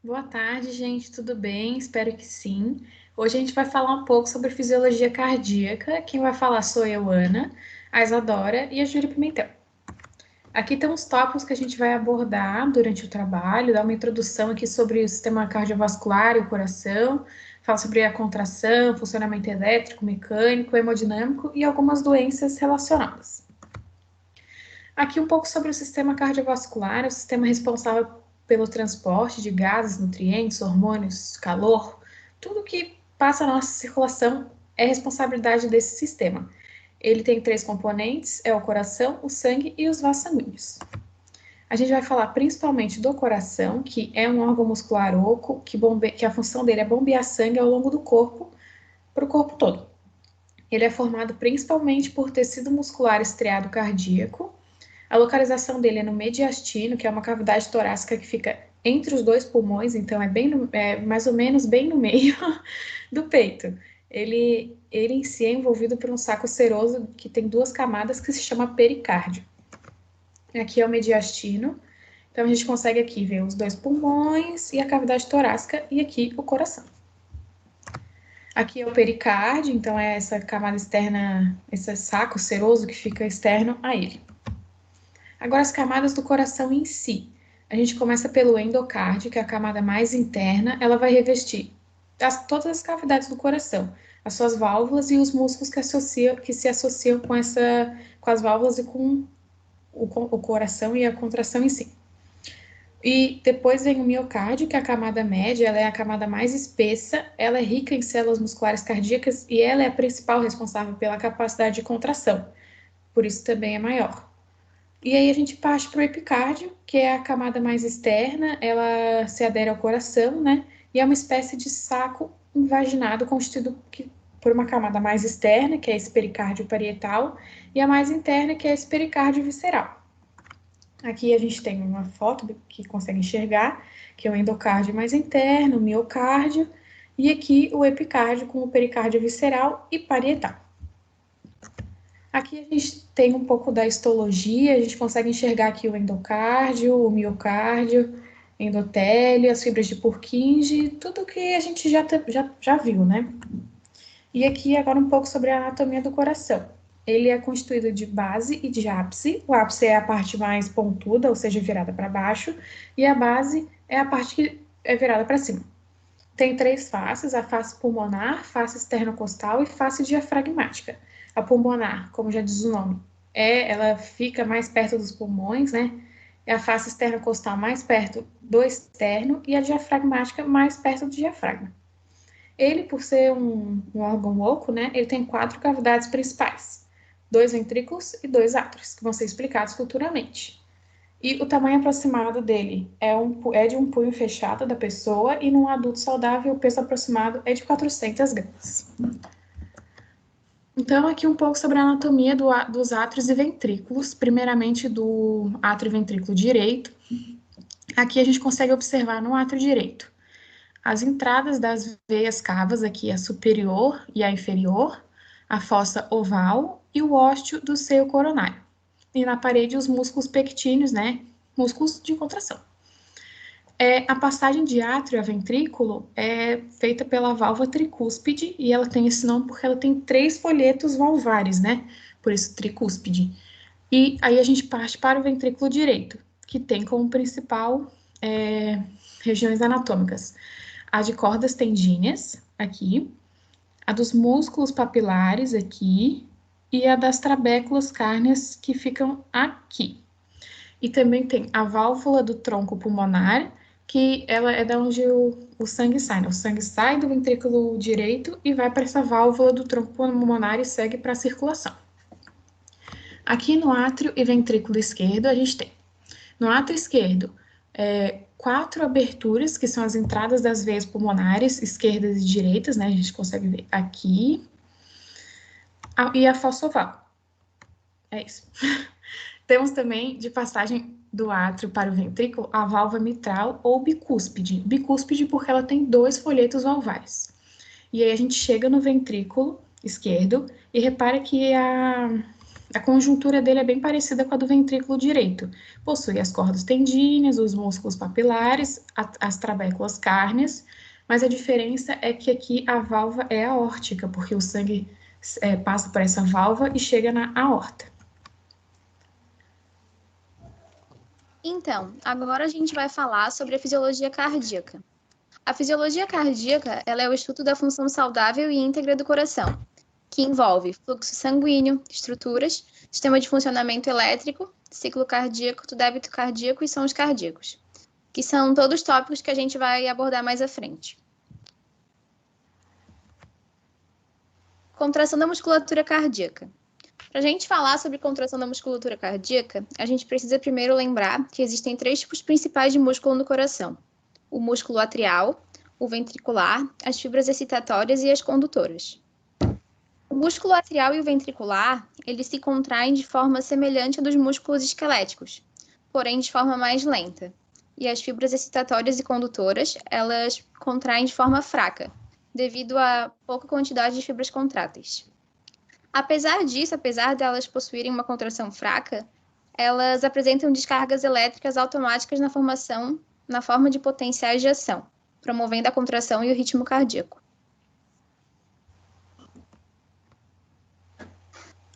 Boa tarde, gente, tudo bem? Espero que sim. Hoje a gente vai falar um pouco sobre fisiologia cardíaca. Quem vai falar sou eu, Ana, a Isadora e a Júlia Pimentel. Aqui estão os tópicos que a gente vai abordar durante o trabalho, dar uma introdução aqui sobre o sistema cardiovascular e o coração, fala sobre a contração, funcionamento elétrico, mecânico, hemodinâmico e algumas doenças relacionadas. Aqui um pouco sobre o sistema cardiovascular, o sistema responsável pelo transporte de gases, nutrientes, hormônios, calor, tudo que passa na nossa circulação é responsabilidade desse sistema. Ele tem três componentes, é o coração, o sangue e os vasos sanguíneos. A gente vai falar principalmente do coração, que é um órgão muscular oco, que a função dele é bombear sangue ao longo do corpo, para o corpo todo. Ele é formado principalmente por tecido muscular estriado cardíaco. A localização dele é no mediastino, que é uma cavidade torácica que fica entre os dois pulmões, então é mais ou menos bem no meio do peito. Ele em si é envolvido por um saco seroso que tem duas camadas que se chama pericárdio. Aqui é o mediastino, então a gente consegue aqui ver os dois pulmões e a cavidade torácica e aqui o coração. Aqui é o pericárdio, então é essa camada externa, esse saco seroso que fica externo a ele. Agora, as camadas do coração em si. A gente começa pelo endocárdio, que é a camada mais interna. Ela vai revestir todas as cavidades do coração, as suas válvulas e os músculos que se associam com as válvulas e com o coração e a contração em si. E depois vem o miocárdio, que é a camada média, ela é a camada mais espessa, ela é rica em células musculares cardíacas e ela é a principal responsável pela capacidade de contração, por isso também é maior. E aí a gente parte para o epicárdio, que é a camada mais externa, ela se adere ao coração, né? E é uma espécie de saco invaginado constituído por uma camada mais externa, que é esse pericárdio parietal, e a mais interna, que é esse pericárdio visceral. Aqui a gente tem uma foto que consegue enxergar, que é o endocárdio mais interno, o miocárdio, e aqui o epicárdio com o pericárdio visceral e parietal. Aqui a gente tem um pouco da histologia, a gente consegue enxergar aqui o endocárdio, o miocárdio, endotélio, as fibras de Purkinje, tudo que a gente já viu, né? E aqui agora um pouco sobre a anatomia do coração. Ele é constituído de base e de ápice. O ápice é a parte mais pontuda, ou seja, virada para baixo, e a base é a parte que é virada para cima. Tem três faces, a face pulmonar, face esternocostal e face diafragmática. A pulmonar, como já diz o nome, ela fica mais perto dos pulmões, né? É a face esternocostal mais perto do externo e a diafragmática mais perto do diafragma. Ele, por ser um órgão oco, né, ele tem 4 cavidades principais, 2 ventrículos e 2 átrios, que vão ser explicados futuramente. E o tamanho aproximado dele é de um punho fechado da pessoa e num adulto saudável o peso aproximado é de 400 gramas. Então, aqui um pouco sobre a anatomia dos átrios e ventrículos, primeiramente do átrio e ventrículo direito. Aqui a gente consegue observar no átrio direito as entradas das veias cavas, aqui a superior e a inferior, a fossa oval e o ósteo do seio coronário. E na parede os músculos pectíneos, né, músculos de contração. A passagem de átrio a ventrículo é feita pela válvula tricúspide, e ela tem esse nome porque ela tem 3 folhetos valvares, né? Por isso tricúspide. E aí a gente parte para o ventrículo direito, que tem como principal regiões anatômicas a de cordas tendíneas, aqui, a dos músculos papilares, aqui, e a das trabéculas cárneas, que ficam aqui. E também tem a válvula do tronco pulmonar, que ela é da onde o sangue sai, né? O sangue sai do ventrículo direito e vai para essa válvula do tronco pulmonar e segue para a circulação. Aqui no átrio e ventrículo esquerdo, a gente tem, no átrio esquerdo, 4 aberturas, que são as entradas das veias pulmonares, esquerdas e direitas, né? A gente consegue ver aqui. E a fossa oval. É isso. Temos também, de passagem do átrio para o ventrículo, a válvula mitral ou bicúspide. Bicúspide porque ela tem 2 folhetos valvares. E aí a gente chega no ventrículo esquerdo e repara que A conjuntura dele é bem parecida com a do ventrículo direito. Possui as cordas tendíneas, os músculos papilares, as trabéculas cárneas, mas a diferença é que aqui a válvula é aórtica, porque o sangue passa por essa válvula e chega na aorta. Então, agora a gente vai falar sobre a fisiologia cardíaca. A fisiologia cardíaca, ela é o estudo da função saudável e íntegra do coração, que envolve fluxo sanguíneo, estruturas, sistema de funcionamento elétrico, ciclo cardíaco, débito cardíaco e sons cardíacos, que são todos tópicos que a gente vai abordar mais à frente. Contração da musculatura cardíaca. Para a gente falar sobre contração da musculatura cardíaca, a gente precisa primeiro lembrar que existem 3 tipos principais de músculo no coração: o músculo atrial, o ventricular, as fibras excitatórias e as condutoras. O músculo atrial e o ventricular, eles se contraem de forma semelhante à dos músculos esqueléticos, porém de forma mais lenta. E as fibras excitatórias e condutoras, elas contraem de forma fraca, devido à pouca quantidade de fibras contráteis. Apesar disso, apesar delas possuírem uma contração fraca, elas apresentam descargas elétricas automáticas na forma de potenciais de ação, promovendo a contração e o ritmo cardíaco.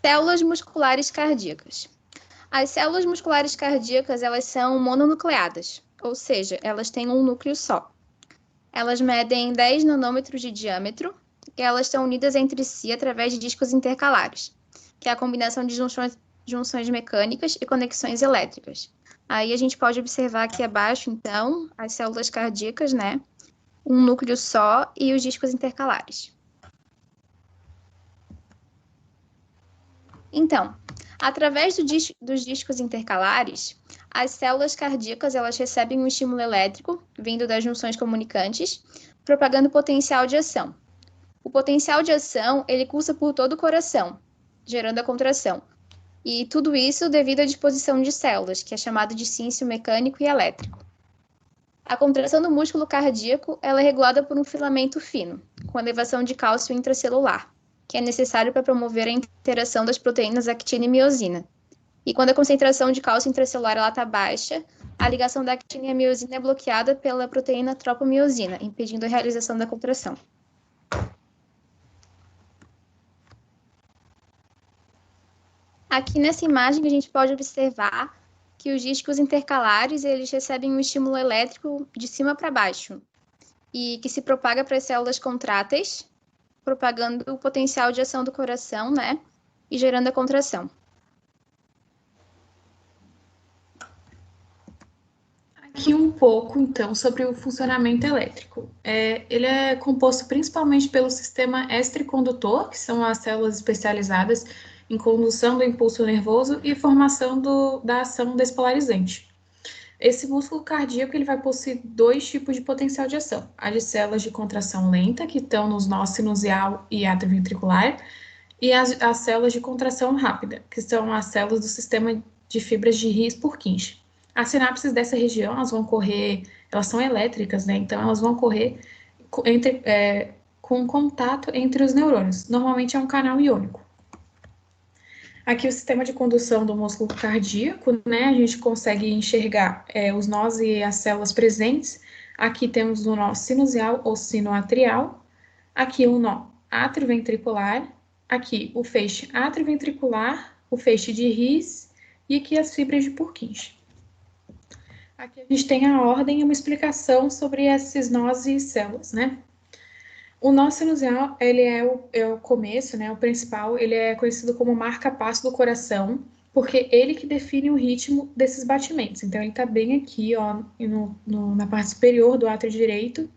Células musculares cardíacas. As células musculares cardíacas, elas são mononucleadas, ou seja, elas têm um núcleo só. Elas medem 10 nanômetros de diâmetro e elas estão unidas entre si através de discos intercalares, que é a combinação de junções mecânicas e conexões elétricas. Aí a gente pode observar aqui abaixo, então, as células cardíacas, né? Um núcleo só e os discos intercalares. Então, através dos discos intercalares, as células cardíacas elas recebem um estímulo elétrico vindo das junções comunicantes, propagando potencial de ação. O potencial de ação, ele cursa por todo o coração, gerando a contração. E tudo isso devido à disposição de células, que é chamado de sínsio mecânico e elétrico. A contração do músculo cardíaco ela é regulada por um filamento fino, com elevação de cálcio intracelular, que é necessário para promover a interação das proteínas actina e miosina. E quando a concentração de cálcio intracelular está baixa, a ligação da actina e a miosina é bloqueada pela proteína tropomiosina, impedindo a realização da contração. Aqui nessa imagem a gente pode observar que os discos intercalares eles recebem um estímulo elétrico de cima para baixo e que se propaga para as células contráteis, propagando o potencial de ação do coração, né, e gerando a contração. Aqui um pouco, então, sobre o funcionamento elétrico. Ele é composto principalmente pelo sistema extracondutor, que são as células especializadas em condução do impulso nervoso e formação da ação despolarizante. Esse músculo cardíaco ele vai possuir 2 tipos de potencial de ação: as de células de contração lenta, que estão nos nós sinusial e atrioventricular, e as células de contração rápida, que são as células do sistema de fibras de His-Purkinje. As sinapses dessa região, elas são elétricas, né? Então elas vão correr com contato entre os neurônios. Normalmente é um canal iônico. Aqui o sistema de condução do músculo cardíaco, né? A gente consegue enxergar os nós e as células presentes. Aqui temos o nó sinusial ou sinoatrial. Aqui o nó atrioventricular. Aqui o feixe atrioventricular, o feixe de His e aqui as fibras de Purkinje. Aqui a gente tem a ordem e uma explicação sobre esses nós e células, né? O nó sinusial, ele é o começo, né? O principal, ele é conhecido como marca-passo do coração, porque ele que define o ritmo desses batimentos. Então, ele tá bem aqui, ó, na parte superior do átrio direito,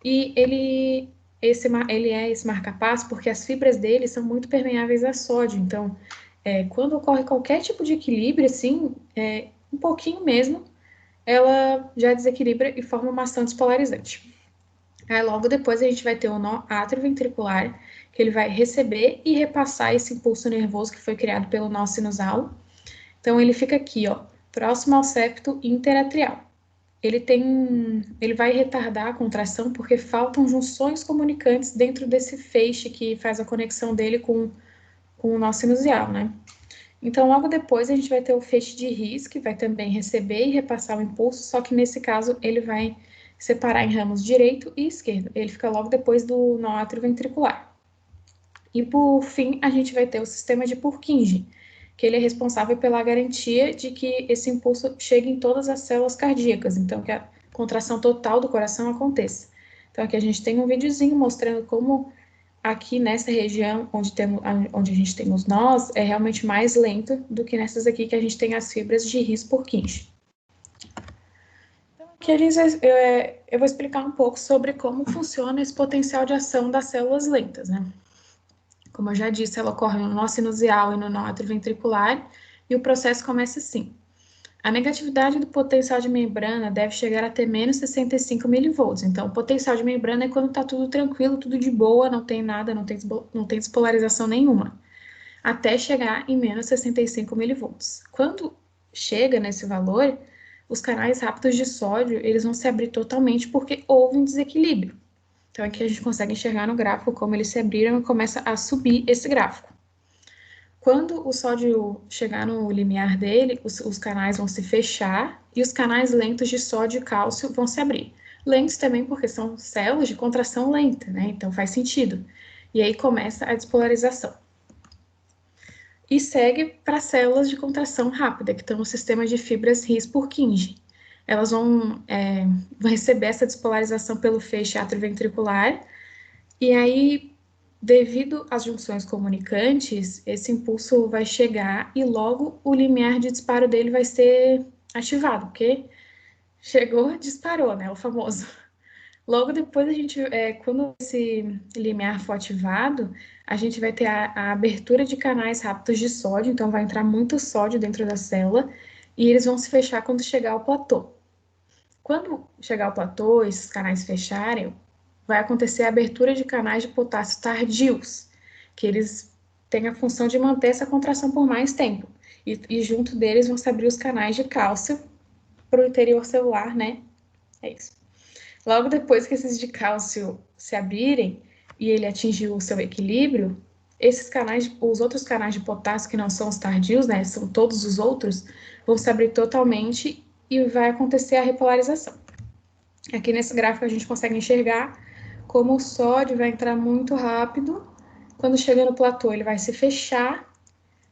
e ele é esse marca-passo porque as fibras dele são muito permeáveis a sódio. Então, quando ocorre qualquer tipo de equilíbrio, assim, um pouquinho mesmo, ela já desequilibra e forma uma ação despolarizante. Aí logo depois a gente vai ter o nó atrioventricular, que ele vai receber e repassar esse impulso nervoso que foi criado pelo nó sinusal. Então ele fica aqui, ó, próximo ao septo interatrial. Ele vai retardar a contração porque faltam junções comunicantes dentro desse feixe que faz a conexão dele com o nó sinusial, né? Então, logo depois, a gente vai ter o feixe de His, que vai também receber e repassar o impulso, só que nesse caso ele vai separar em ramos direito e esquerdo. Ele fica logo depois do nó atrioventricular. E, por fim, a gente vai ter o sistema de Purkinje, que ele é responsável pela garantia de que esse impulso chegue em todas as células cardíacas, então que a contração total do coração aconteça. Então, aqui a gente tem um videozinho mostrando como aqui nessa região onde a gente tem os nós, é realmente mais lento do que nessas aqui que a gente tem as fibras de His-Purkinje. Então, aqui eu vou explicar um pouco sobre como funciona esse potencial de ação das células lentas, né? Como eu já disse, ela ocorre no nó sinusial e no nó atrioventricular, e o processo começa assim. A negatividade do potencial de membrana deve chegar até menos 65 milivolts. Então, o potencial de membrana é quando está tudo tranquilo, tudo de boa, não tem nada, não tem despolarização nenhuma, até chegar em menos 65 milivolts. Quando chega nesse valor, os canais rápidos de sódio, eles vão se abrir totalmente porque houve um desequilíbrio. Então, aqui a gente consegue enxergar no gráfico como eles se abriram e começa a subir esse gráfico. Quando o sódio chegar no limiar dele, os canais vão se fechar e os canais lentos de sódio e cálcio vão se abrir. Lentos também porque são células de contração lenta, né? Então faz sentido. E aí começa a despolarização. E segue para células de contração rápida, que estão no sistema de fibras His-Purkinje. Elas vão receber essa despolarização pelo feixe atrioventricular, e aí, devido às junções comunicantes, esse impulso vai chegar e logo o limiar de disparo dele vai ser ativado, porque chegou, disparou, né, o famoso. Logo depois, quando esse limiar for ativado, a gente vai ter a abertura de canais rápidos de sódio, então vai entrar muito sódio dentro da célula, e eles vão se fechar quando chegar ao platô. Quando chegar ao platô, esses canais fecharem, vai acontecer a abertura de canais de potássio tardios, que eles têm a função de manter essa contração por mais tempo. E junto deles vão se abrir os canais de cálcio para o interior celular, né? É isso. Logo depois que esses de cálcio se abrirem e ele atingir o seu equilíbrio, esses canais, os outros canais de potássio, que não são os tardios, né? São todos os outros, vão se abrir totalmente e vai acontecer a repolarização. Aqui nesse gráfico a gente consegue enxergar como o sódio vai entrar muito rápido. Quando chega no platô, ele vai se fechar.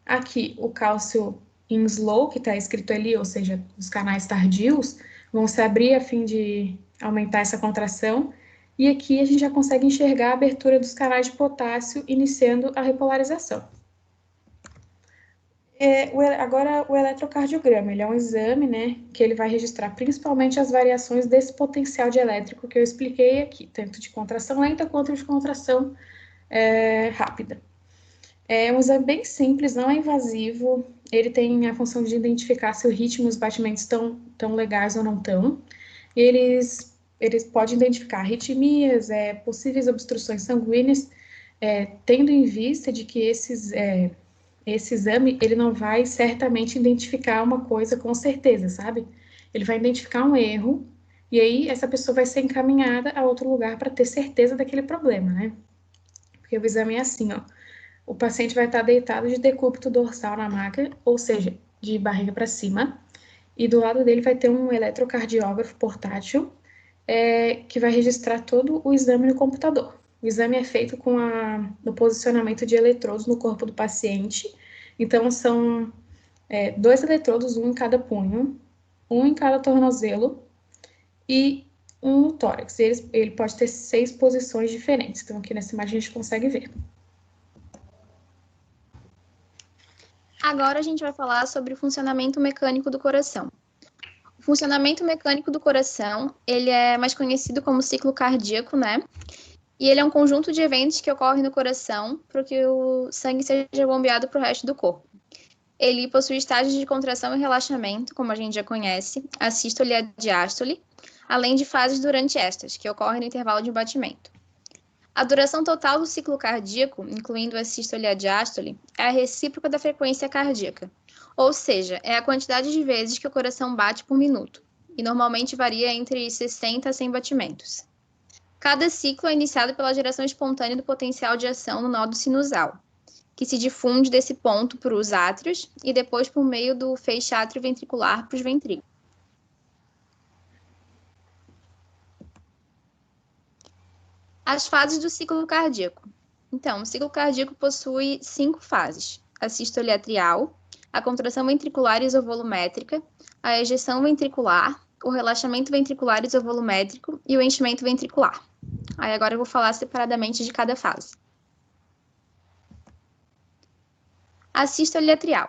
Aqui, o cálcio em slow, que está escrito ali, ou seja, os canais tardios, vão se abrir a fim de aumentar essa contração. E aqui a gente já consegue enxergar a abertura dos canais de potássio, iniciando a repolarização. Agora, o eletrocardiograma, ele é um exame, né, que ele vai registrar principalmente as variações desse potencial dielétrico que eu expliquei aqui, tanto de contração lenta quanto de contração rápida. É um exame bem simples, não é invasivo, ele tem a função de identificar se o ritmo e os batimentos estão legais ou não estão. Eles podem identificar arritmias, possíveis obstruções sanguíneas, tendo em vista de que esse exame, ele não vai certamente identificar uma coisa com certeza, sabe? Ele vai identificar um erro, e aí essa pessoa vai ser encaminhada a outro lugar para ter certeza daquele problema, né? Porque o exame é assim, ó. O paciente vai estar deitado de decúbito dorsal na maca, ou seja, de barriga para cima, e do lado dele vai ter um eletrocardiógrafo portátil, que vai registrar todo o exame no computador. O exame é feito com o posicionamento de eletrodos no corpo do paciente. Então, são 2 eletrodos, um em cada punho, um em cada tornozelo e um no tórax. Ele pode ter 6 posições diferentes. Então, aqui nessa imagem a gente consegue ver. Agora a gente vai falar sobre o funcionamento mecânico do coração. O funcionamento mecânico do coração, ele é mais conhecido como ciclo cardíaco, né? E ele é um conjunto de eventos que ocorrem no coração para que o sangue seja bombeado para o resto do corpo. Ele possui estágios de contração e relaxamento, como a gente já conhece, a sístole e a diástole, além de fases durante estas, que ocorrem no intervalo de batimento. A duração total do ciclo cardíaco, incluindo a sístole e a diástole, é a recíproca da frequência cardíaca, ou seja, é a quantidade de vezes que o coração bate por minuto, e normalmente varia entre 60 a 100 batimentos. Cada ciclo é iniciado pela geração espontânea do potencial de ação no nódo sinusal, que se difunde desse ponto para os átrios e depois por meio do feixe atrioventricular para os ventrículos. As fases do ciclo cardíaco. Então, o ciclo cardíaco possui 5 fases: a sístole atrial, a contração ventricular isovolumétrica, a ejeção ventricular, o relaxamento ventricular isovolumétrico e o enchimento ventricular. Aí agora eu vou falar separadamente de cada fase. A sístole atrial.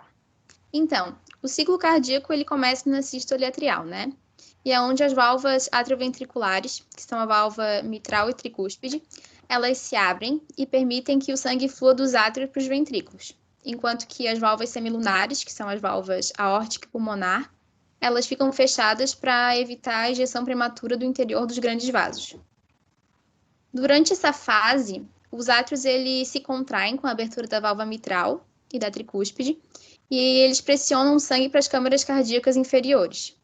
Então, o ciclo cardíaco ele começa na sístole atrial, né? E é onde as válvulas atrioventriculares, que são a válvula mitral e tricúspide, elas se abrem e permitem que o sangue flua dos átrios para os ventrículos, enquanto que as válvulas semilunares, que são as válvulas aórtica e pulmonar, elas ficam fechadas para evitar a ejeção prematura do interior dos grandes vasos. Durante essa fase, os átrios eles se contraem com a abertura da válvula mitral e da tricúspide, e eles pressionam o sangue para as câmaras cardíacas inferiores.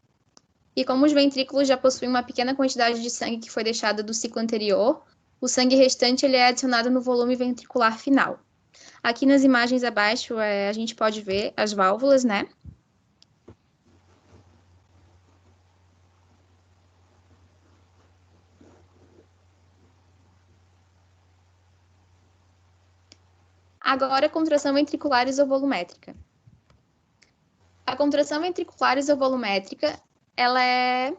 E como os ventrículos já possuem uma pequena quantidade de sangue que foi deixada do ciclo anterior, o sangue restante ele é adicionado no volume ventricular final. Aqui nas imagens abaixo, a gente pode ver as válvulas, né? Agora, a contração ventricular isovolumétrica. A contração ventricular isovolumétrica, ela é...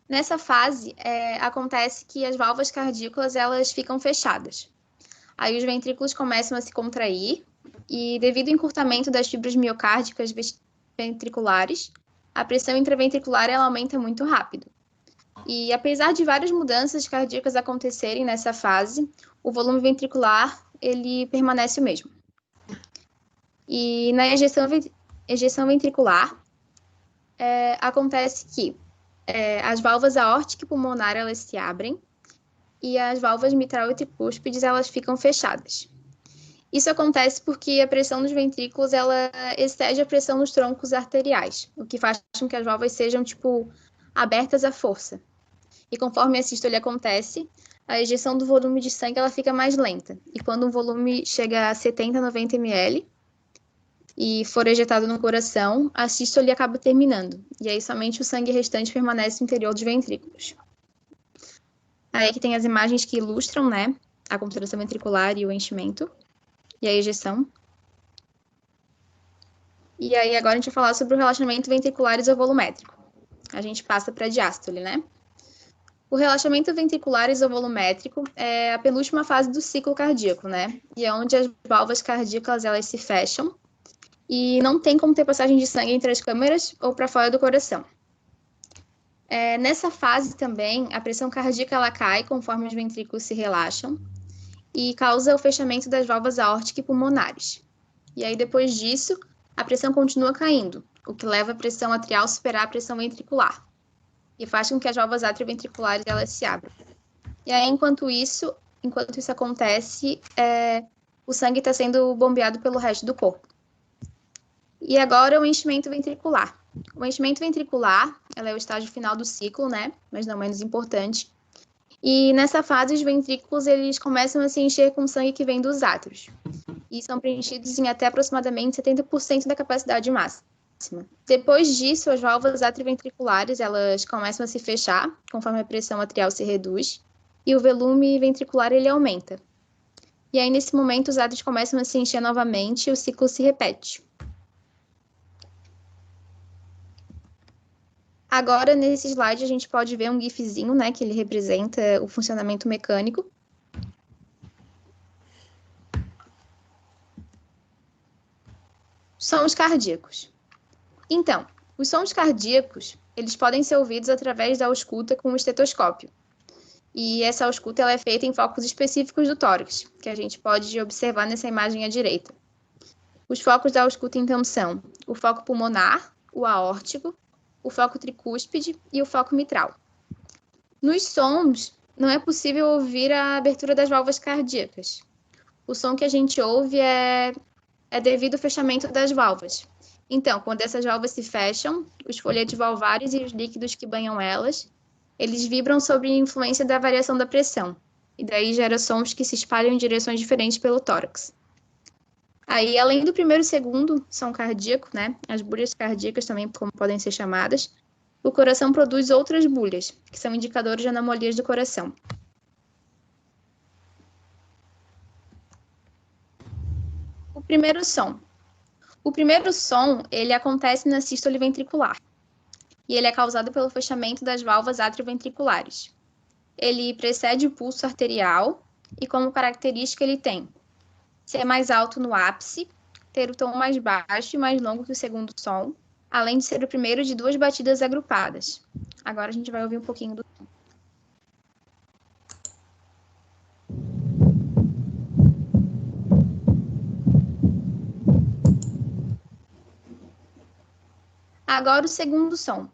Nessa fase, acontece que as válvulas cardíacas, elas ficam fechadas. Aí os ventrículos começam a se contrair e, devido ao encurtamento das fibras miocárdicas ventriculares, a pressão intraventricular ela aumenta muito rápido. E, apesar de várias mudanças cardíacas acontecerem nessa fase, o volume ventricular ele permanece o mesmo. E na ejeção ventricular, acontece que as válvulas aórtica e pulmonar elas se abrem e as válvulas mitral e tricúspides elas ficam fechadas. Isso acontece porque a pressão dos ventrículos ela excede a pressão nos troncos arteriais, o que faz com que as válvulas sejam abertas à força. E conforme a sístole acontece, a ejeção do volume de sangue ela fica mais lenta. E quando o volume chega a 70 a 90 ml e for ejetado no coração, a sístole acaba terminando. E aí somente o sangue restante permanece no interior dos ventrículos. Aí aqui tem as imagens que ilustram, né, a contração ventricular e o enchimento e a ejeção. E aí agora a gente vai falar sobre o relaxamento ventricular isovolumétrico. A gente passa para a diástole, né? O relaxamento ventricular isovolumétrico é a penúltima fase do ciclo cardíaco, né? E é onde as válvulas cardíacas elas se fecham e não tem como ter passagem de sangue entre as câmaras ou para fora do coração. Nessa fase também, a pressão cardíaca ela cai conforme os ventrículos se relaxam e causa o fechamento das válvulas aórtica e pulmonares. E aí, depois disso, a pressão continua caindo, o que leva a pressão atrial a superar a pressão ventricular e faz com que as válvulas atrioventriculares elas se abram. E aí, enquanto isso acontece, o sangue está sendo bombeado pelo resto do corpo. E agora o enchimento ventricular. O enchimento ventricular, ela é o estágio final do ciclo, né? Mas não menos importante. E nessa fase, os ventrículos, eles começam a se encher com sangue que vem dos átrios. E são preenchidos em até aproximadamente 70% da capacidade máxima. Depois disso, as válvulas atrioventriculares, elas começam a se fechar, conforme a pressão atrial se reduz, e o volume ventricular, ele aumenta. E aí, nesse momento, os átrios começam a se encher novamente e o ciclo se repete. Agora, nesse slide, a gente pode ver um gifzinho, né, que ele representa o funcionamento mecânico. Sons cardíacos. Então, os sons cardíacos, eles podem ser ouvidos através da ausculta com o estetoscópio. E essa ausculta ela é feita em focos específicos do tórax, que a gente pode observar nessa imagem à direita. Os focos da ausculta, então, são o foco pulmonar, o aórtico, o foco tricúspide e o foco mitral. Nos sons, não é possível ouvir a abertura das válvulas cardíacas. O som que a gente ouve é devido ao fechamento das válvulas. Então, quando essas válvulas se fecham, os folhetos valvares e os líquidos que banham elas, eles vibram sob a influência da variação da pressão, e daí gera sons que se espalham em direções diferentes pelo tórax. Aí, além do primeiro e segundo som cardíaco, né, as bulhas cardíacas também, como podem ser chamadas, o coração produz outras bulhas, que são indicadores de anomalias do coração. O primeiro som. O primeiro som, ele acontece na sístole ventricular, e ele é causado pelo fechamento das válvulas atrioventriculares. Ele precede o pulso arterial, e como característica ele tem ser mais alto no ápice, ter o tom mais baixo e mais longo que o segundo som, além de ser o primeiro de duas batidas agrupadas. Agora a gente vai ouvir um pouquinho do som. Agora o segundo som.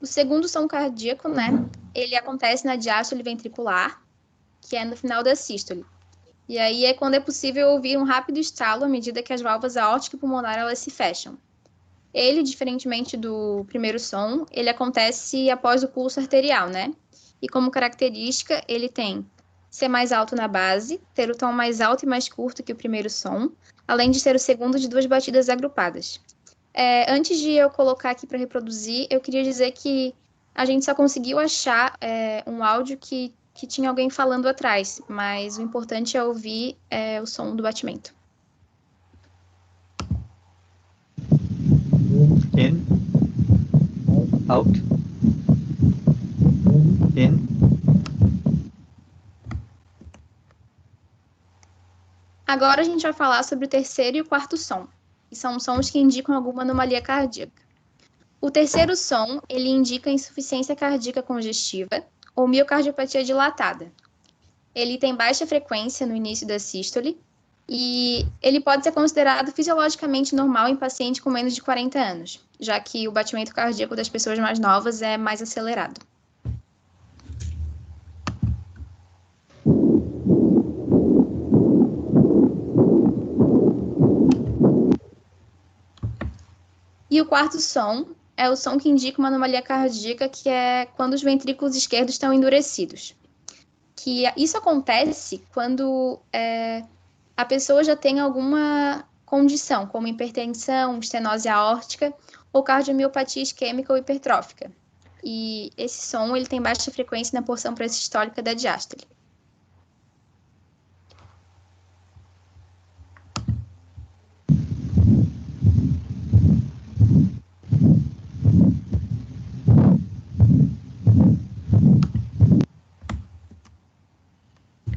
O segundo som cardíaco, né, ele acontece na diástole ventricular, que é no final da sístole. E aí é quando é possível ouvir um rápido estalo à medida que as válvulas aórtica e pulmonar elas se fecham. Ele, diferentemente do primeiro som, ele acontece após o pulso arterial, né? E como característica, ele tem ser mais alto na base, ter o tom mais alto e mais curto que o primeiro som, além de ser o segundo de duas batidas agrupadas. Antes de eu colocar aqui para reproduzir, eu queria dizer que a gente só conseguiu achar um áudio que tinha alguém falando atrás, mas o importante é ouvir o som do batimento. In, out, in. Agora a gente vai falar sobre o terceiro e o quarto som, que são sons que indicam alguma anomalia cardíaca. O terceiro som, ele indica insuficiência cardíaca congestiva ou miocardiopatia dilatada. Ele tem baixa frequência no início da sístole e ele pode ser considerado fisiologicamente normal em paciente com menos de 40 anos, já que o batimento cardíaco das pessoas mais novas é mais acelerado. E o quarto som é o som que indica uma anomalia cardíaca, que é quando os ventrículos esquerdos estão endurecidos. Que isso acontece quando a pessoa já tem alguma condição, como hipertensão, estenose aórtica ou cardiomiopatia isquêmica ou hipertrófica. E esse som ele tem baixa frequência na porção pré-sistólica da diástole.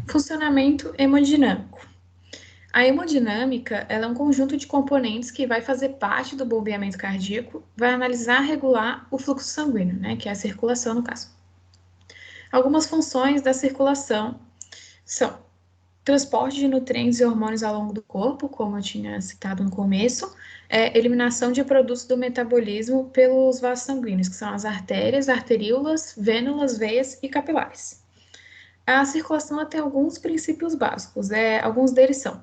Funcionamento hemodinâmico. A hemodinâmica ela é um conjunto de componentes que vai fazer parte do bombeamento cardíaco, vai analisar e regular o fluxo sanguíneo, né, que é a circulação no caso. Algumas funções da circulação são transporte de nutrientes e hormônios ao longo do corpo, como eu tinha citado no começo, eliminação de produtos do metabolismo pelos vasos sanguíneos, que são as artérias, arteríolas, vênulas, veias e capilares. A circulação tem alguns princípios básicos, alguns deles são: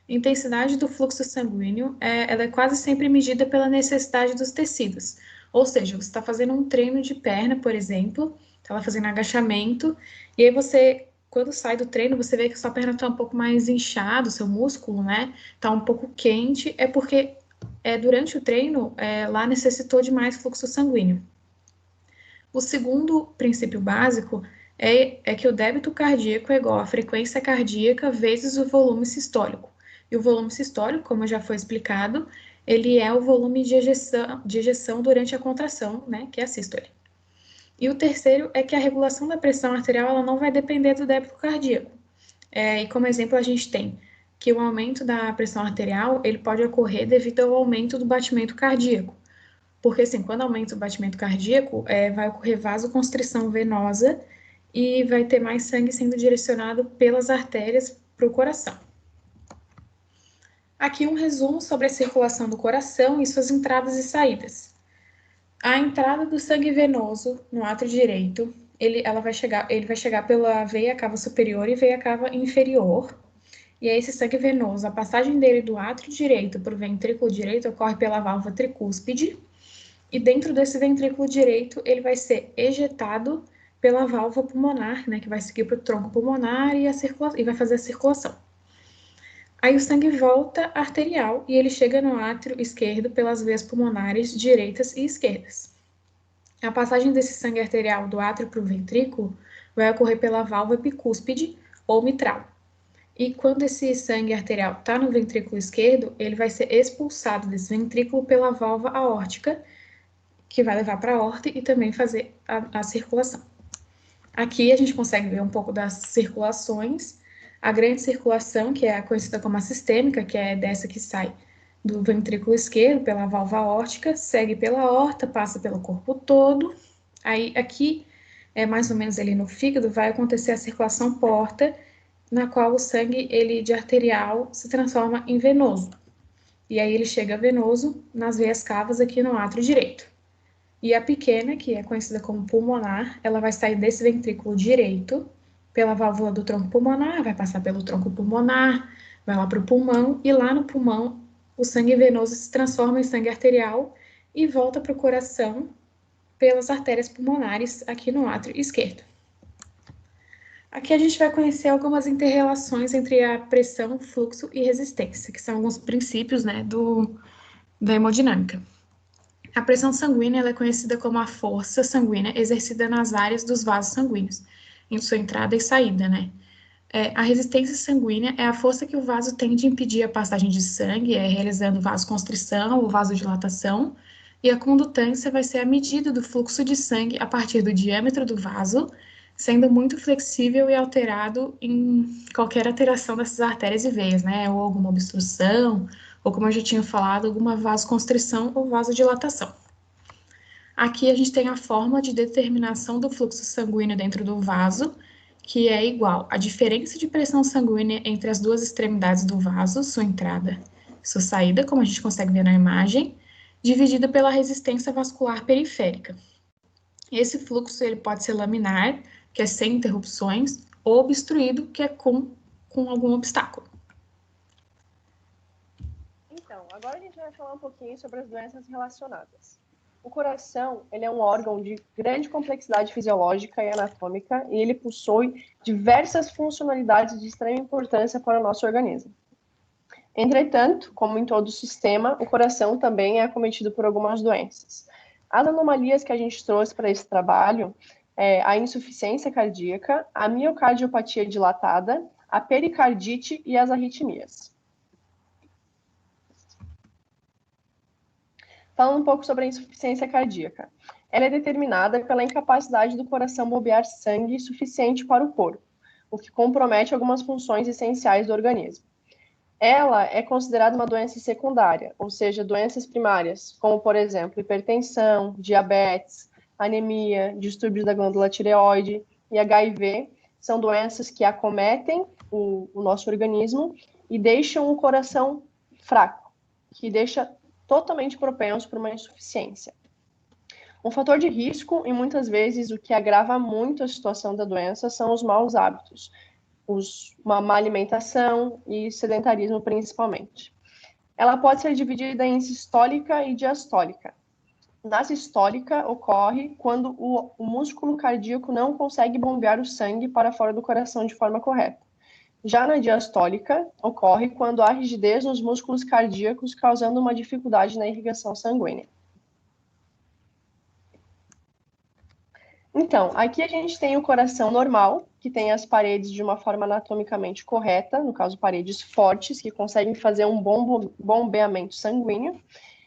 intensidade do fluxo sanguíneo, ela é quase sempre medida pela necessidade dos tecidos, ou seja, você está fazendo um treino de perna, por exemplo, está fazendo agachamento, e aí você, quando sai do treino, você vê que sua perna está um pouco mais inchada, o seu músculo, né, está um pouco quente, é porque durante o treino, lá necessitou de mais fluxo sanguíneo. O segundo princípio básico é que o débito cardíaco é igual à frequência cardíaca vezes o volume sistólico. E o volume sistólico, como já foi explicado, ele é o volume de ejeção durante a contração, né, que é a sístole. E o terceiro é que a regulação da pressão arterial ela não vai depender do débito cardíaco. E como exemplo, a gente tem que o aumento da pressão arterial ele pode ocorrer devido ao aumento do batimento cardíaco. Porque, assim, quando aumenta o batimento cardíaco, vai ocorrer vasoconstrição venosa e vai ter mais sangue sendo direcionado pelas artérias para o coração. Aqui um resumo sobre a circulação do coração e suas entradas e saídas. A entrada do sangue venoso no átrio direito, ele vai chegar pela veia cava superior e veia cava inferior. E aí esse sangue venoso, a passagem dele do átrio direito para o ventrículo direito ocorre pela válvula tricúspide. E dentro desse ventrículo direito, ele vai ser ejetado pela válvula pulmonar, né, que vai seguir para o tronco pulmonar e vai fazer a circulação. Aí o sangue volta arterial e ele chega no átrio esquerdo pelas veias pulmonares direitas e esquerdas. A passagem desse sangue arterial do átrio para o ventrículo vai ocorrer pela válvula epicúspide ou mitral. E quando esse sangue arterial está no ventrículo esquerdo, ele vai ser expulsado desse ventrículo pela válvula aórtica, que vai levar para a aorta e também fazer a circulação. Aqui a gente consegue ver um pouco das circulações. A grande circulação, que é conhecida como a sistêmica, que é dessa que sai do ventrículo esquerdo pela válvula aórtica, segue pela aorta, passa pelo corpo todo. Aí aqui, mais ou menos ali no fígado, vai acontecer a circulação porta, na qual o sangue ele de arterial se transforma em venoso. E aí ele chega venoso nas veias cavas aqui no átrio direito. E a pequena, que é conhecida como pulmonar, ela vai sair desse ventrículo direito, pela válvula do tronco pulmonar, vai passar pelo tronco pulmonar, vai lá para o pulmão, e lá no pulmão o sangue venoso se transforma em sangue arterial e volta para o coração pelas artérias pulmonares aqui no átrio esquerdo. Aqui a gente vai conhecer algumas interrelações entre a pressão, fluxo e resistência, que são alguns princípios, né, da hemodinâmica. A pressão sanguínea ela é conhecida como a força sanguínea exercida nas áreas dos vasos sanguíneos, em sua entrada e saída, né? A resistência sanguínea é a força que o vaso tem de impedir a passagem de sangue, realizando vasoconstrição ou vasodilatação, e a condutância vai ser a medida do fluxo de sangue a partir do diâmetro do vaso, sendo muito flexível e alterado em qualquer alteração dessas artérias e veias, né? Ou alguma obstrução, ou como eu já tinha falado, alguma vasoconstrição ou vasodilatação. Aqui a gente tem a forma de determinação do fluxo sanguíneo dentro do vaso, que é igual à diferença de pressão sanguínea entre as duas extremidades do vaso, sua entrada e sua saída, como a gente consegue ver na imagem, dividida pela resistência vascular periférica. Esse fluxo ele pode ser laminar, que é sem interrupções, ou obstruído, que é com algum obstáculo. Então, agora a gente vai falar um pouquinho sobre as doenças relacionadas. O coração, ele é um órgão de grande complexidade fisiológica e anatômica, e ele possui diversas funcionalidades de extrema importância para o nosso organismo. Entretanto, como em todo sistema, o coração também é acometido por algumas doenças. As anomalias que a gente trouxe para esse trabalho é a insuficiência cardíaca, a miocardiopatia dilatada, a pericardite e as arritmias. Falando um pouco sobre a insuficiência cardíaca. Ela é determinada pela incapacidade do coração bombear sangue suficiente para o corpo, o que compromete algumas funções essenciais do organismo. Ela é considerada uma doença secundária, ou seja, doenças primárias, como, por exemplo, hipertensão, diabetes, anemia, distúrbios da glândula tireoide e HIV, são doenças que acometem o nosso organismo e deixam o coração fraco, que deixa totalmente propenso para uma insuficiência. Um fator de risco, e muitas vezes o que agrava muito a situação da doença, são os maus hábitos, uma má alimentação e sedentarismo principalmente. Ela pode ser dividida em sistólica e diastólica. Na sistólica ocorre quando o músculo cardíaco não consegue bombear o sangue para fora do coração de forma correta. Já na diastólica, ocorre quando há rigidez nos músculos cardíacos, causando uma dificuldade na irrigação sanguínea. Então, aqui a gente tem o coração normal, que tem as paredes de uma forma anatomicamente correta, no caso, paredes fortes, que conseguem fazer um bom bombeamento sanguíneo,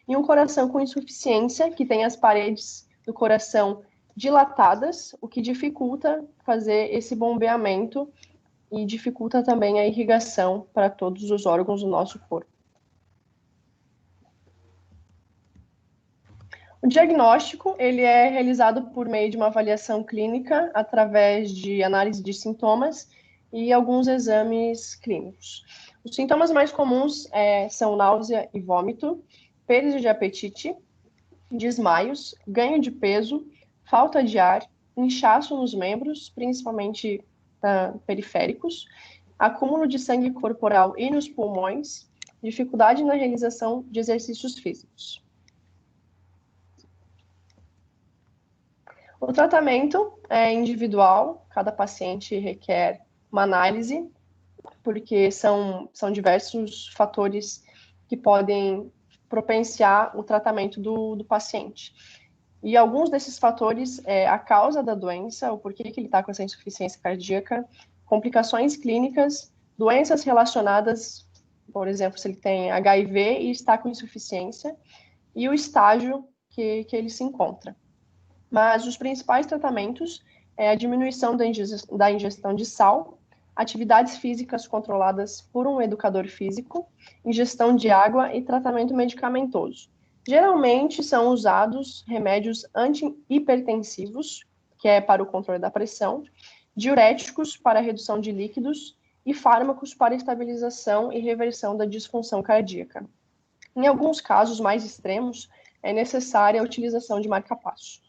e um coração com insuficiência, que tem as paredes do coração dilatadas, o que dificulta fazer esse bombeamento e dificulta também a irrigação para todos os órgãos do nosso corpo. O diagnóstico, ele é realizado por meio de uma avaliação clínica, através de análise de sintomas e alguns exames clínicos. Os sintomas mais comuns são náusea e vômito, perda de apetite, desmaios, ganho de peso, falta de ar, inchaço nos membros, principalmente periféricos, acúmulo de sangue corporal e nos pulmões, dificuldade na realização de exercícios físicos. O tratamento é individual, cada paciente requer uma análise porque são diversos fatores que podem propenciar o tratamento do paciente. E alguns desses fatores é a causa da doença, o porquê que ele está com essa insuficiência cardíaca, complicações clínicas, doenças relacionadas, por exemplo, se ele tem HIV e está com insuficiência, e o estágio que ele se encontra. Mas os principais tratamentos é a diminuição da ingestão de sal, atividades físicas controladas por um educador físico, ingestão de água e tratamento medicamentoso. Geralmente são usados remédios antihipertensivos, que é para o controle da pressão, diuréticos para a redução de líquidos e fármacos para estabilização e reversão da disfunção cardíaca. Em alguns casos mais extremos, é necessária a utilização de marca-passo.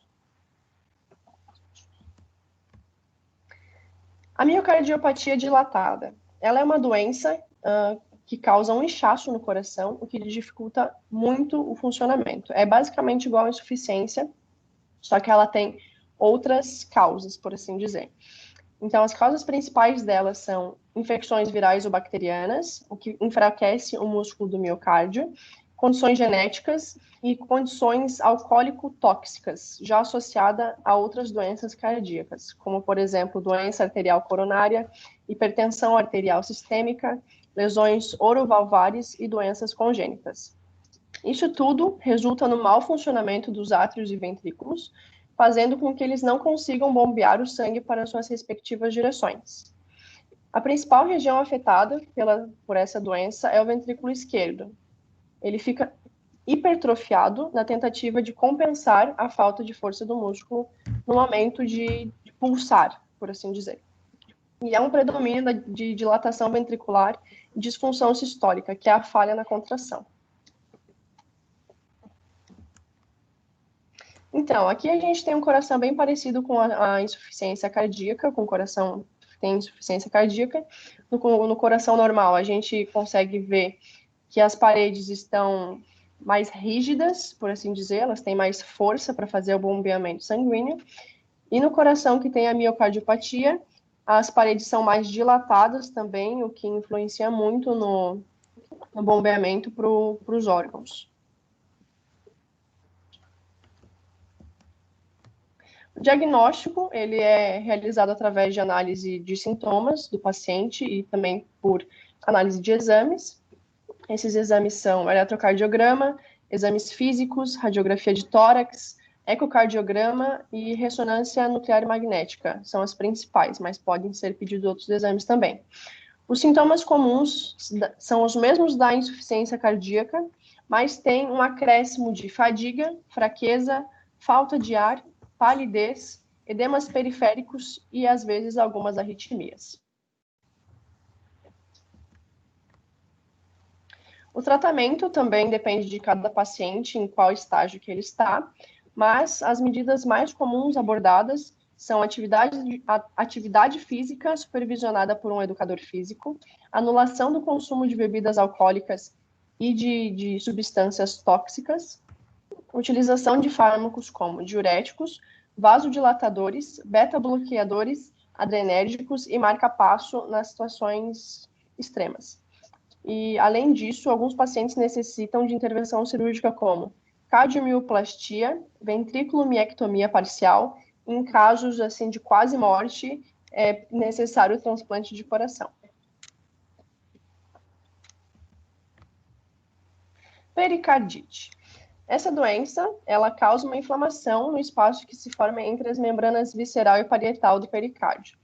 A miocardiopatia dilatada, ela é uma doença que causa um inchaço no coração, o que dificulta muito o funcionamento. É basicamente igual à insuficiência, só que ela tem outras causas, por assim dizer. Então, as causas principais delas são infecções virais ou bacterianas, o que enfraquece o músculo do miocárdio, condições genéticas e condições alcoólico-tóxicas, já associada a outras doenças cardíacas, como, por exemplo, doença arterial coronária, hipertensão arterial sistêmica, lesões orovalvares e doenças congênitas. Isso tudo resulta no mau funcionamento dos átrios e ventrículos, fazendo com que eles não consigam bombear o sangue para suas respectivas direções. A principal região afetada por essa doença é o ventrículo esquerdo. Ele fica hipertrofiado na tentativa de compensar a falta de força do músculo no momento de pulsar, por assim dizer. E há um predomínio de dilatação ventricular e disfunção sistólica, que é a falha na contração. Então, aqui a gente tem um coração bem parecido com a insuficiência cardíaca, com o coração que tem insuficiência cardíaca. No coração normal, a gente consegue ver que as paredes estão mais rígidas, por assim dizer, elas têm mais força para fazer o bombeamento sanguíneo. E no coração que tem a miocardiopatia, as paredes são mais dilatadas também, o que influencia muito no bombeamento para os órgãos. O diagnóstico, ele é realizado através de análise de sintomas do paciente e também por análise de exames. Esses exames são eletrocardiograma, exames físicos, radiografia de tórax, ecocardiograma e ressonância nuclear magnética. São as principais, mas podem ser pedidos outros exames também. Os sintomas comuns são os mesmos da insuficiência cardíaca, mas tem um acréscimo de fadiga, fraqueza, falta de ar, palidez, edemas periféricos e, às vezes, algumas arritmias. O tratamento também depende de cada paciente, em qual estágio que ele está, mas as medidas mais comuns abordadas são atividade física supervisionada por um educador físico, anulação do consumo de bebidas alcoólicas e de substâncias tóxicas, utilização de fármacos como diuréticos, vasodilatadores, beta-bloqueadores, adrenérgicos e marca-passo nas situações extremas. E, além disso, alguns pacientes necessitam de intervenção cirúrgica como cardiomioplastia, ventriculomiectomia parcial. Em casos assim, de quase morte, é necessário o transplante de coração. Pericardite. Essa doença, ela causa uma inflamação no espaço que se forma entre as membranas visceral e parietal do pericárdio.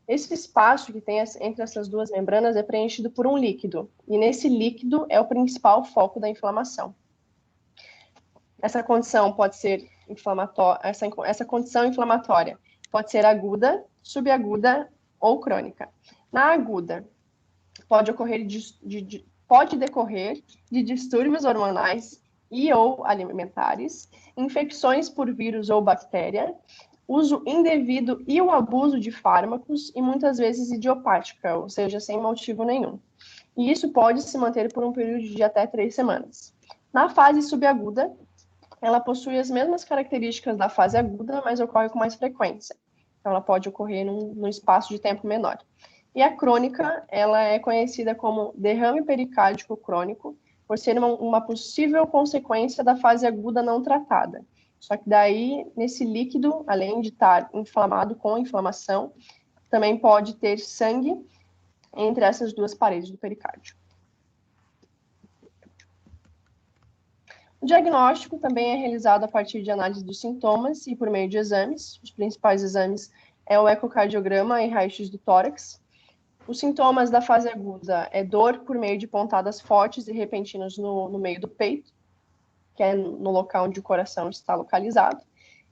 Esse espaço que tem entre essas duas membranas é preenchido por um líquido, e nesse líquido é o principal foco da inflamação. Essa condição pode ser inflamatória, essa condição inflamatória pode ser aguda, subaguda ou crônica. Na aguda, pode decorrer de distúrbios hormonais e ou alimentares, infecções por vírus ou bactéria, uso indevido e o abuso de fármacos e muitas vezes idiopática, ou seja, sem motivo nenhum. E isso pode se manter por um período de até 3 semanas. Na fase subaguda, ela possui as mesmas características da fase aguda, mas ocorre com mais frequência. Então, ela pode ocorrer num espaço de tempo menor. E a crônica, ela é conhecida como derrame pericárdico crônico, por ser uma possível consequência da fase aguda não tratada. Só que daí, nesse líquido, além de estar inflamado com inflamação, também pode ter sangue entre essas duas paredes do pericárdio. O diagnóstico também é realizado a partir de análise dos sintomas e por meio de exames. Os principais exames é o ecocardiograma e raio-x do tórax. Os sintomas da fase aguda é dor por meio de pontadas fortes e repentinas no meio do peito, que é no local onde o coração está localizado.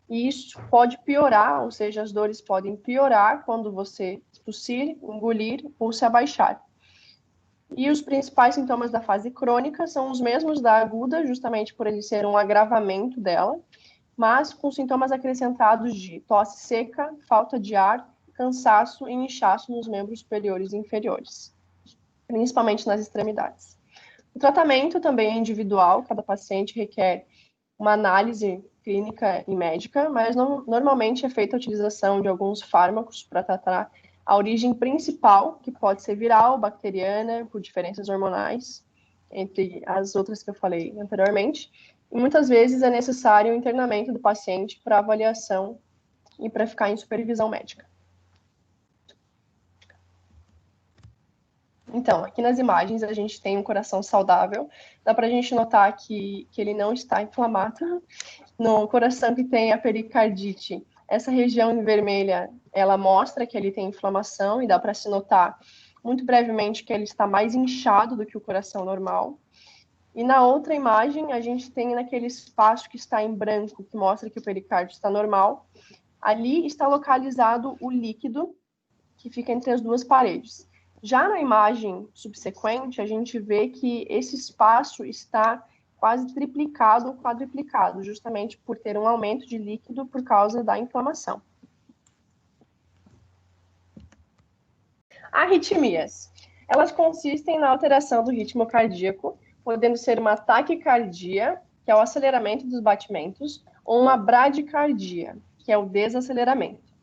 E isso pode piorar, ou seja, as dores podem piorar quando você tossir, engolir ou se abaixar. E os principais sintomas da fase crônica são os mesmos da aguda, justamente por ele ser um agravamento dela, mas com sintomas acrescentados de tosse seca, falta de ar, cansaço e inchaço nos membros superiores e inferiores, principalmente nas extremidades. O tratamento também é individual, cada paciente requer uma análise clínica e médica, mas normalmente é feita a utilização de alguns fármacos para tratar a origem principal, que pode ser viral, bacteriana, por diferenças hormonais, entre as outras que eu falei anteriormente. E muitas vezes é necessário o internamento do paciente para avaliação e para ficar em supervisão médica. Então, aqui nas imagens a gente tem um coração saudável. Dá para a gente notar que ele não está inflamado. No coração que tem a pericardite, essa região em vermelha, ela mostra que ele tem inflamação e dá para se notar muito brevemente que ele está mais inchado do que o coração normal. E na outra imagem, a gente tem naquele espaço que está em branco, que mostra que o pericárdio está normal. Ali está localizado o líquido que fica entre as duas paredes. Já na imagem subsequente, a gente vê que esse espaço está quase triplicado ou quadruplicado, justamente por ter um aumento de líquido por causa da inflamação. Arritmias. Elas consistem na alteração do ritmo cardíaco, podendo ser uma taquicardia, que é o aceleramento dos batimentos, ou uma bradicardia, que é o desaceleramento.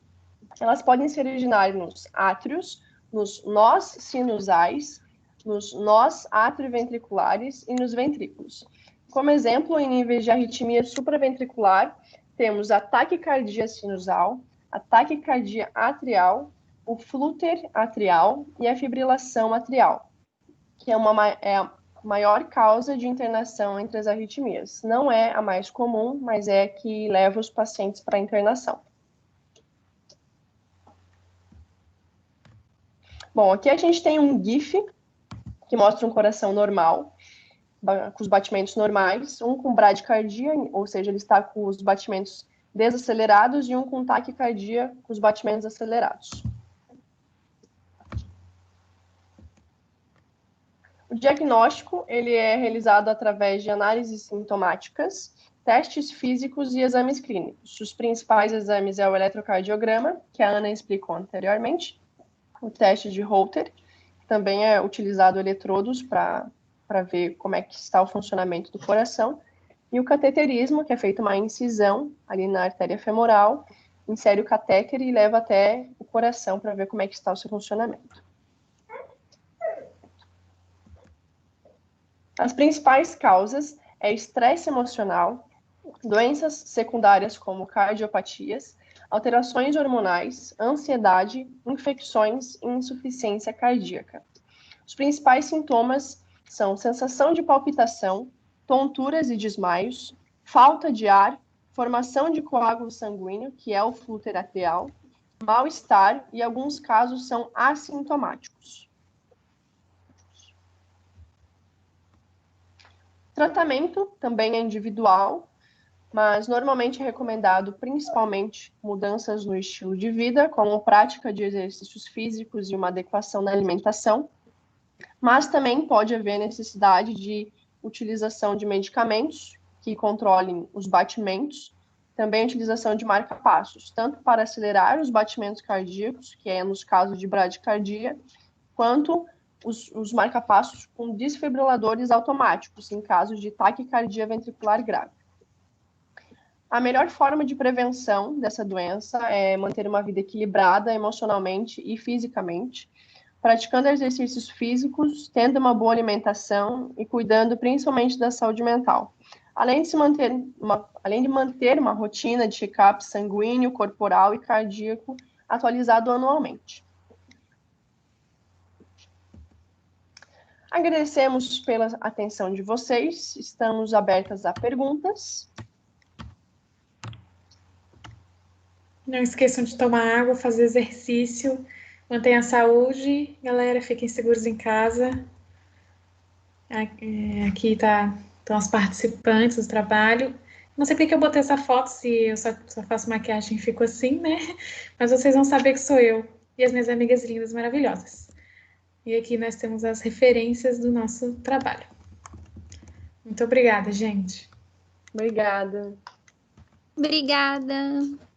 Elas podem se originar nos átrios, nos nós sinusais, nos nós atrioventriculares e nos ventrículos. Como exemplo, em níveis de arritmia supraventricular, temos a taquicardia sinusal, a taquicardia atrial, o flúter atrial e a fibrilação atrial, que é a maior causa de internação entre as arritmias. Não é a mais comum, mas é a que leva os pacientes para a internação. Bom, aqui a gente tem um GIF que mostra um coração normal, com os batimentos normais, um com bradicardia, ou seja, ele está com os batimentos desacelerados, e um com taquicardia, com os batimentos acelerados. O diagnóstico ele é realizado através de análises sintomáticas, testes físicos e exames clínicos. Os principais exames é o eletrocardiograma, que a Ana explicou anteriormente, o teste de Holter, que também é utilizado eletrodos para ver como é que está o funcionamento do coração, e o cateterismo, que é feito uma incisão ali na artéria femoral, insere o catéter e leva até o coração para ver como é que está o seu funcionamento. As principais causas é estresse emocional, doenças secundárias como cardiopatias, alterações hormonais, ansiedade, infecções e insuficiência cardíaca. Os principais sintomas são sensação de palpitação, tonturas e desmaios, falta de ar, formação de coágulo sanguíneo, que é o flúter atrial, mal-estar e alguns casos são assintomáticos. O tratamento também é individual, mas normalmente é recomendado principalmente mudanças no estilo de vida, como prática de exercícios físicos e uma adequação na alimentação, mas também pode haver necessidade de utilização de medicamentos que controlem os batimentos, também a utilização de marca-passos, tanto para acelerar os batimentos cardíacos, que é nos casos de bradicardia, quanto os marca-passos com desfibriladores automáticos, em casos de taquicardia ventricular grave. A melhor forma de prevenção dessa doença é manter uma vida equilibrada emocionalmente e fisicamente. praticando exercícios físicos, tendo uma boa alimentação e cuidando principalmente da saúde mental, além de manter uma rotina de check-up sanguíneo, corporal e cardíaco atualizado anualmente. Agradecemos pela atenção de vocês, estamos abertas a perguntas. Não esqueçam de tomar água, fazer exercício, mantenha a saúde. Galera, fiquem seguros em casa. Aqui estão as participantes do trabalho. Não sei porque que eu botei essa foto, se eu só faço maquiagem e fico assim, né? Mas vocês vão saber que sou eu e as minhas amigas lindas, maravilhosas. E aqui nós temos as referências do nosso trabalho. Muito obrigada, gente. Obrigada. Obrigada.